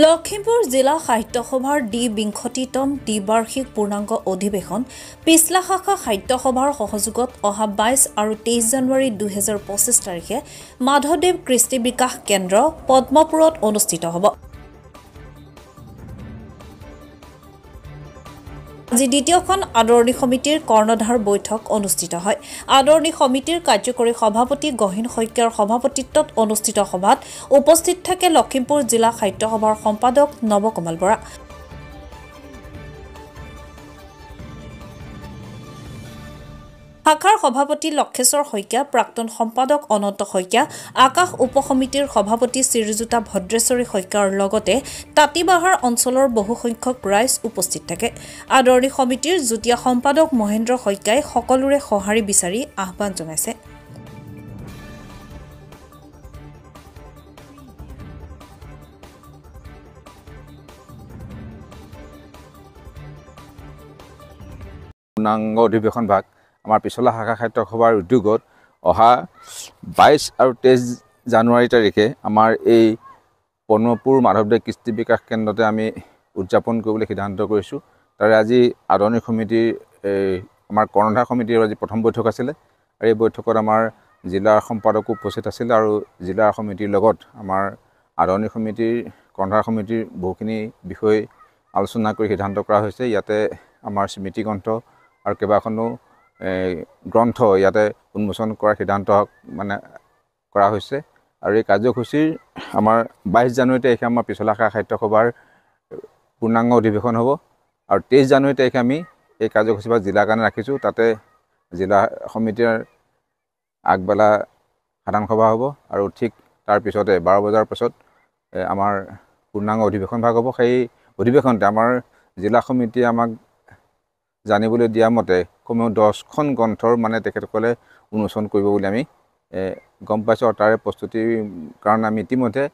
লখিমপুৰ জিলা সাহিত্য সভাৰ দ্বিবিংশতিতম দ্বিবাৰ্ষিক পূৰ্ণাংগ অধিৱেশন পিছলা শাখা সাহিত্য সভাৰ সহযোগত অহা ২২ আৰু ২৩ জানুৱাৰী ২০২৫ তাৰিখে মাধৱদেৱ কৃষ্টি বিকাশ কেন্দ্ৰ পদ্মপুৰত অনুষ্ঠিত হ'ব। আজি দ্বিতীয়খন আদৰণি সমিতিৰ কৰ্ণধাৰ বৈঠক অনুষ্ঠিত হয়। আদৰণি সমিতিৰ কাৰ্যকৰী সভাপতি গহীন শইকীয়াৰ সভাপতিত্বত অনুষ্ঠিত সভাত উপস্থিত থাকে লখিমপুৰ জিলা সাহিত্য সভাৰ সম্পাদক নৱকমল বৰা। শাখাৰ সভাপতি লক্ষেশ্বৰ শইকীয়া, প্ৰাক্তন সম্পাদক অনন্ত শইকীয়া, আকাশ উপসমিতিৰ সভাপতি শ্ৰীযুতা ভদ্ৰেশ্বৰী শইকীয়াৰ লগতে তাঁতীবাহাৰ অঞ্চলৰ বহুসংখ্যক ৰাইজ উপস্থিত থাকে। আদৰণি সমিতিৰ যুটীয়া সম্পাদক মহেন্দ্ৰ শইকীয়াই সকলোৰে সঁহাৰি বিচাৰি আহ্বান জনাইছে। পূৰ্ণাংগ অধিৱেশন ভাগ আমাৰ পিছলা শাখা সাহিত্য সভাৰ উদ্যোগত অহা ২২ আৰু ২৩ জানুৱাৰী তাৰিখে আমাৰ এই পদ্মপুৰ মাধৱদেৱ কৃষ্টি বিকাশ কেন্দ্ৰতে আমি উদযাপন কৰিবলৈ সিদ্ধান্ত কৰিছোঁ। তাৰে আজি আদৰণি সমিতিৰ আমাৰ কৰ্ণধাৰ সমিতিৰ আজি প্ৰথম বৈঠক আছিলে আৰু এই বৈঠকত আমাৰ জিলাৰ সম্পাদকো উপস্থিত আছিল আৰু জিলাৰ সমিতিৰ লগত আমাৰ আদৰণি সমিতিৰ কৰ্ণধাৰ সমিতিৰ বহুখিনি বিষয় আলোচনা কৰি সিদ্ধান্ত কৰা হৈছে। ইয়াতে আমাৰ স্মৃতি গ্ৰন্থ আৰু কেইবাখনো গ্ৰন্থ ইয়াতে উন্মোচন কৰাৰ সিদ্ধান্ত কৰা হৈছে আৰু এই কাৰ্যসূচীৰ আমাৰ ২২ জানুৱাৰী তাৰিখে আমাৰ পিছলা শাখা সাহিত্য সভাৰ পূৰ্ণাংগ অধিৱেশন হ'ব আৰু ২৩ জানুৱাৰী তাৰিখে আমি এই কাৰ্যসূচী বা জিলাৰ কাৰণে ৰাখিছোঁ। তাতে জিলা সমিতিৰ আগবেলা সাধাৰণ সভা হ'ব আৰু ঠিক তাৰপিছতে ১২ বজাৰ পাছত আমাৰ পূৰ্ণাংগ অধিৱেশন ভাগ হ'ব। সেই অধিৱেশনতে আমাৰ জিলা সমিতিয়ে আমাক জানিবলৈ দিয়া মতে কমেও ১০খন গ্ৰন্থৰ তেখেতসকলে উন্মোচন কৰিব বুলি আমি গম পাইছোঁ আৰু তাৰে প্ৰস্তুতিৰ কাৰণে আমি ইতিমধ্যে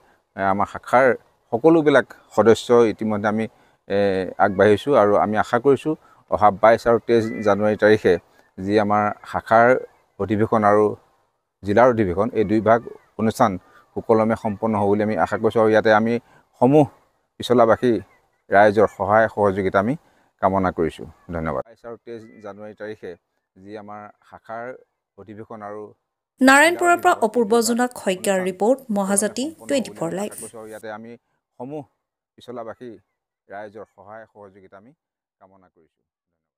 আমাৰ শাখাৰ সকলোবিলাক সদস্য ইতিমধ্যে আমি আগবাঢ়িছোঁ আৰু আমি আশা কৰিছোঁ অহা ২২ আৰু ২৩ জানুৱাৰী তাৰিখে যি আমাৰ শাখাৰ অধিৱেশন আৰু জিলাৰ অধিৱেশন এই দুইভাগ অনুষ্ঠান সুকলমে সম্পন্ন হ'ব বুলি আমি আশা কৰিছোঁ আৰু ইয়াতে আমি সমূহ পিছলাবাসী ৰাইজৰ সহায় সহযোগিতা আমি কামনা কৰিছোঁ। ধন্যবাদ। ২২ আৰু ২৩ জানুৱাৰী তাৰিখে যি আমাৰ শাখাৰ অধিৱেশন আৰু নাৰায়ণপুৰৰ পৰা অপূৰ্ব জোনাক শইকীয়াৰ ৰিপৰ্ট, মহাজাতি 24 লাইভ। ইয়াতে আমি সমূহ পিছলাবাসী ৰাইজৰ সহায় সহযোগিতা আমি কামনা কৰিছোঁ।